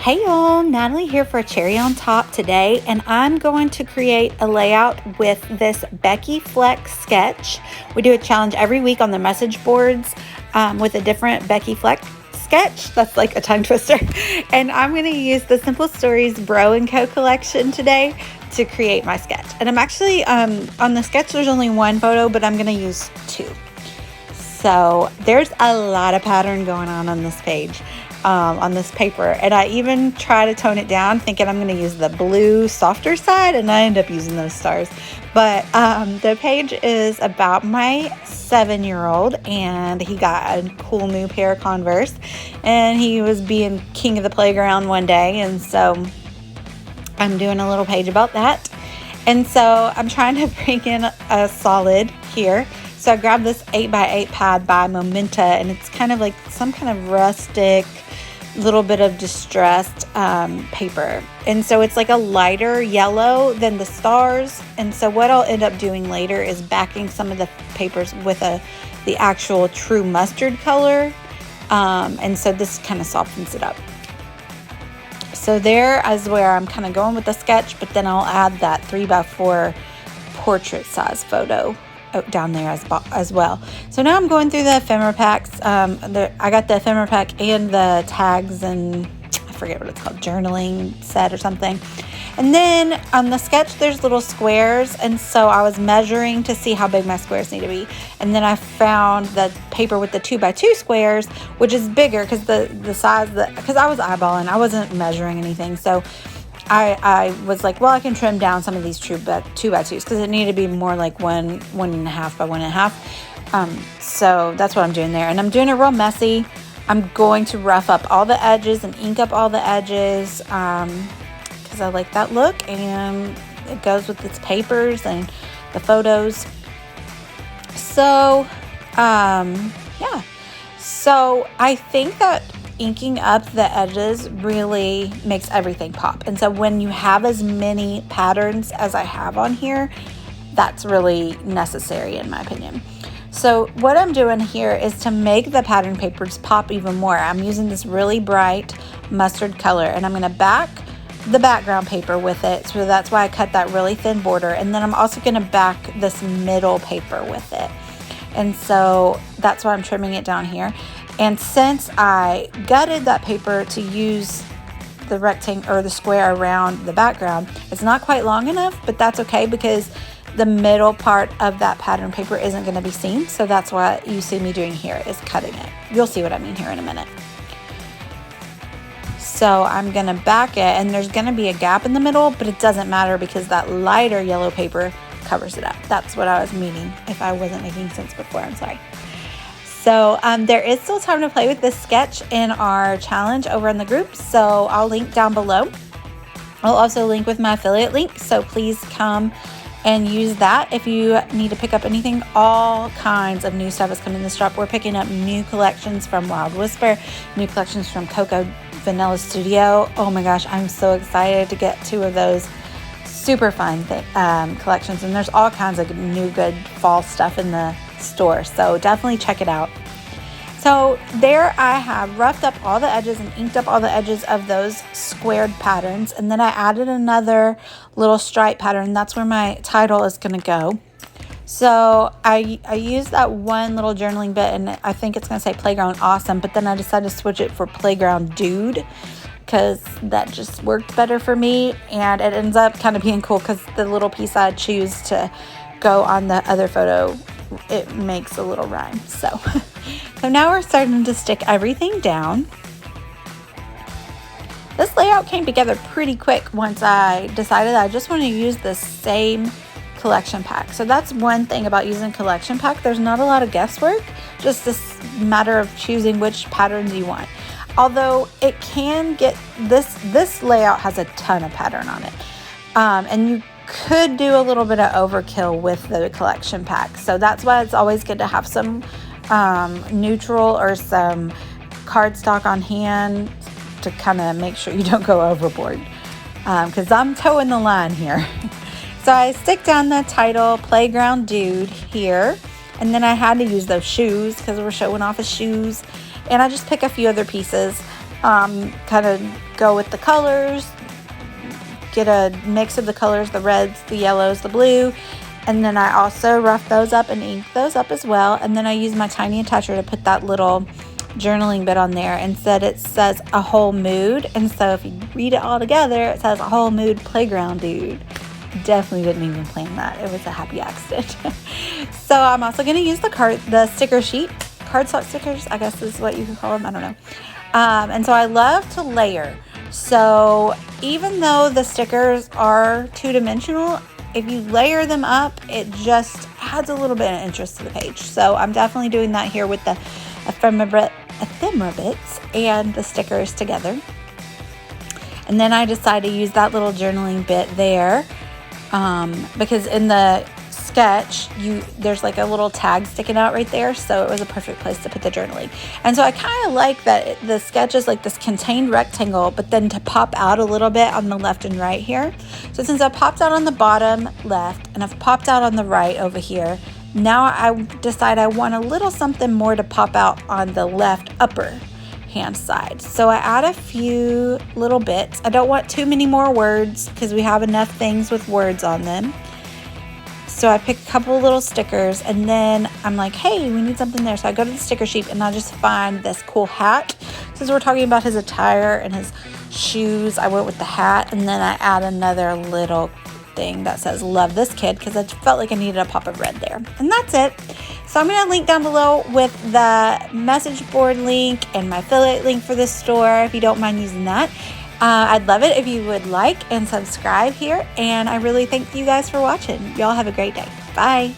Hey y'all, Natalie here for a cherry on top today, and I'm going to create a layout with this Becky Flex sketch. We do a challenge every week on the message boards with a different Becky Flex sketch. That's like a tongue twister. And I'm going to use the Simple Stories Bro & Co collection today to create my sketch. And I'm actually, on the sketch there's only one photo, but I'm going to use two. So there's a lot of pattern going on this page. On this paper, and I even try to tone it down thinking I'm going to use the blue softer side, and I end up using those stars. But the page is about my 7-year-old, and he got a cool new pair of Converse, and he was being king of the playground one day, and so I'm doing a little page about that. And so I'm trying to bring in a solid here. So I grabbed this 8x8 pad by Momenta, and it's kind of like some kind of rustic, little bit of distressed paper. And so it's like a lighter yellow than the stars. And so what I'll end up doing later is backing some of the papers with the actual true mustard color. And so this kind of softens it up. So there is where I'm kind of going with the sketch, but then I'll add that 3x4 portrait size photo down there as well. So now I'm going through the ephemera packs. I got the ephemera pack and the tags, and I forget what it's called, journaling set or something. And then on the sketch there's little squares, and so I was measuring to see how big my squares need to be. And then I found the paper with the 2x2 squares, which is bigger because the size because I was eyeballing, I wasn't measuring anything. So I was like, well, I can trim down some of these 2x2s because it needed to be more like 1.5 by 1.5. So that's what I'm doing there. And I'm doing it real messy. I'm going to rough up all the edges and ink up all the edges because I like that look, and it goes with its papers and the photos. So, yeah. So I think that inking up the edges really makes everything pop. And so when you have as many patterns as I have on here, that's really necessary in my opinion. So what I'm doing here is to make the pattern papers pop even more. I'm using this really bright mustard color, and I'm going to back the background paper with it. So that's why I cut that really thin border. And then I'm also going to back this middle paper with it. And so that's why I'm trimming it down here. And since I gutted that paper to use the rectangle or the square around the background, it's not quite long enough, but that's okay because the middle part of that pattern paper isn't going to be seen. So that's what you see me doing here, is cutting it. You'll see what I mean here in a minute. So I'm going to back it, and there's going to be a gap in the middle, but it doesn't matter because that lighter yellow paper covers it up. That's what I was meaning. If I wasn't making sense before, I'm sorry. So there is still time to play with this sketch in our challenge over in the group. So I'll link down below. I'll also link with my affiliate link. So please come and use that if you need to pick up anything. All kinds of new stuff is coming in this shop. We're picking up new collections from Wild Whisper, new collections from Coco Vanilla Studio. Oh my gosh, I'm so excited to get 2 of those super fun collections. And there's all kinds of new good fall stuff in the store, so definitely check it out. So there I have roughed up all the edges and inked up all the edges of those squared patterns, and then I added another little stripe pattern. That's where my title is going to go. So I used that one little journaling bit, and I think it's going to say Playground Awesome, but then I decided to switch it for Playground Dude because that just worked better for me, and it ends up kind of being cool because the little piece I choose to go on the other photo, it makes a little rhyme. So now we're starting to stick everything down. This layout came together pretty quick once I decided I just want to use the same collection pack. So that's one thing about using collection pack. There's not a lot of guesswork, just this matter of choosing which patterns you want. Although it can get, this layout has a ton of pattern on it. And you could do a little bit of overkill with the collection pack. So that's why it's always good to have some neutral or some cardstock on hand to kind of make sure you don't go overboard. Because I'm towing the line here. So I stick down the title, Playground Dude, here. And then I had to use those shoes because we're showing off his shoes. And I just pick a few other pieces. kind of go with the colors, get a mix of the colors, the reds, the yellows, the blue, and then I also rough those up and ink those up as well. And then I use my tiny attacher to put that little journaling bit on there. Instead it says a whole mood, and so if you read it all together, it says a whole mood playground dude. Definitely didn't even plan that. It was a happy accident. So I'm also going to use the sticker sheet, cardstock stickers, I guess is what you could call them. I don't know. And so I love to layer. So even though the stickers are two-dimensional, if you layer them up, it just adds a little bit of interest to the page. So I'm definitely doing that here with the ephemera bits and the stickers together. And then I decided to use that little journaling bit there because in the sketch there's like a little tag sticking out right there, so it was a perfect place to put the journaling. And so I kind of like that the sketch is like this contained rectangle, but then to pop out a little bit on the left and right here. So since I popped out on the bottom left and I've popped out on the right over here, now I decide I want a little something more to pop out on the left upper hand side. So I add a few little bits. I don't want too many more words because we have enough things with words on them. So I pick a couple little stickers, and then I'm like, hey, we need something there. So I go to the sticker sheet and I just find this cool hat. Since we're talking about his attire and his shoes, I went with the hat, and then I add another little thing that says love this kid because I felt like I needed a pop of red there. And that's it. So I'm going to link down below with the message board link and my affiliate link for the store if you don't mind using that. I'd love it if you would like and subscribe here, and I really thank you guys for watching. Y'all have a great day. Bye.